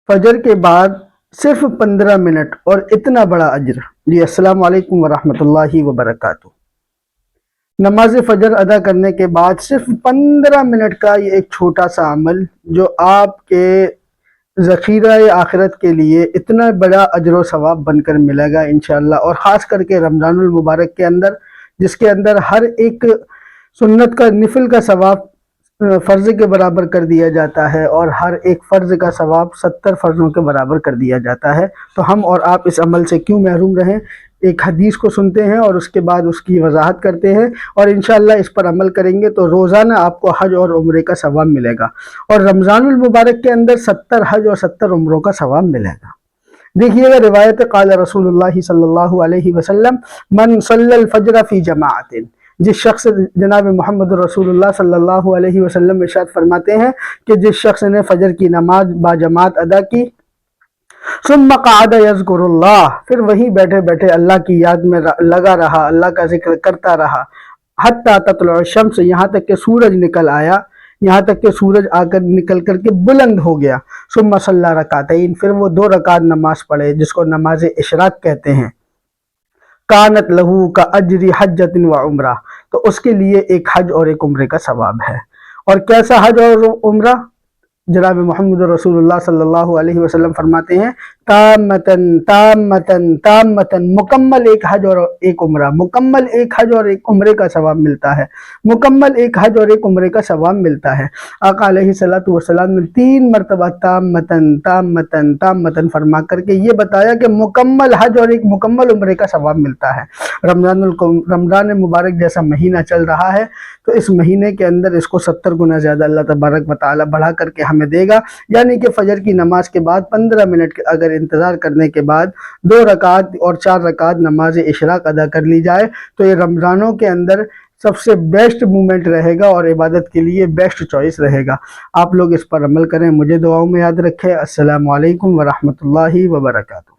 فجر کے بعد صرف 15 منٹ اور اتنا بڑا اجر۔ جی السلام علیکم ورحمۃ اللہ وبرکاتہ۔ نماز فجر ادا کرنے کے بعد صرف 15 منٹ کا یہ ایک چھوٹا سا عمل جو آپ کے ذخیرہ آخرت کے لیے اتنا بڑا اجر و ثواب بن کر ملے گا انشاءاللہ، اور خاص کر کے رمضان المبارک کے اندر، جس کے اندر ہر ایک سنت کا نفل کا ثواب فرض کے برابر کر دیا جاتا ہے، اور ہر ایک فرض کا ثواب 70 فرضوں کے برابر کر دیا جاتا ہے۔ تو ہم اور آپ اس عمل سے کیوں محروم رہیں؟ ایک حدیث کو سنتے ہیں اور اس کے بعد اس کی وضاحت کرتے ہیں، اور انشاءاللہ اس پر عمل کریں گے تو روزانہ آپ کو حج اور عمرے کا ثواب ملے گا، اور رمضان المبارک کے اندر 70 حج اور 70 عمروں کا ثواب ملے گا۔ دیکھیے گا روایت قال رسول اللہ صلی اللہ علیہ وسلم من صلی الفجر فی جماعت، جس شخص جناب محمد رسول اللہ صلی اللہ علیہ وسلم ارشاد فرماتے ہیں کہ جس شخص نے فجر کی نماز با جماعت ادا کی، ثم قعد یذکر اللہ، پھر وہیں بیٹھے بیٹھے اللہ کی یاد میں لگا رہا، اللہ کا ذکر کرتا رہا، حتی تطلع الشمس، یہاں تک کہ سورج نکل آیا، یہاں تک کہ سورج آ کر نکل کر کے بلند ہو گیا، ثم صلی رکعتین، پھر وہ 2 رکعت نماز پڑھے جس کو نماز اشراق کہتے ہیں، کانت لہو کا اجر حجۃ و عمرہ، تو اس کے لیے ایک حج اور ایک عمرے کا ثواب ہے۔ اور کیسا حج اور عمرہ؟ جناب محمد رسول اللہ صلی اللہ علیہ وسلم فرماتے ہیں تامتن تامتن تامتن، مکمل ایک حج اور ایک عمرہ، مکمل ایک حج اور ایک عمرے کا ثواب ملتا ہے، مکمل ایک حج اور ایک عمرے کا ثواب ملتا ہے۔ آقا علیہ السلام نے 3 مرتبہ تامتن تامتن تامتن فرما کر کے یہ بتایا کہ مکمل حج اور ایک مکمل عمرے کا ثواب ملتا ہے۔ رمضان مبارک جیسا مہینہ چل رہا ہے تو اس مہینے کے اندر اس کو 70 گنا زیادہ اللہ تبارک و تعالی بڑھا کر کے ہمیں دے گا، یعنی کہ فجر کی نماز کے بعد 15 منٹ اگر انتظار کرنے کے بعد 2 رکعت اور 4 رکعت نماز اشراق ادا کر لی جائے تو یہ رمضانوں کے اندر سب سے بیسٹ مومنٹ رہے گا اور عبادت کے لیے بیسٹ چوائس رہے گا۔ آپ لوگ اس پر عمل کریں، مجھے دعاؤں میں یاد رکھیں۔ السلام علیکم ورحمۃ اللہ وبرکاتہ۔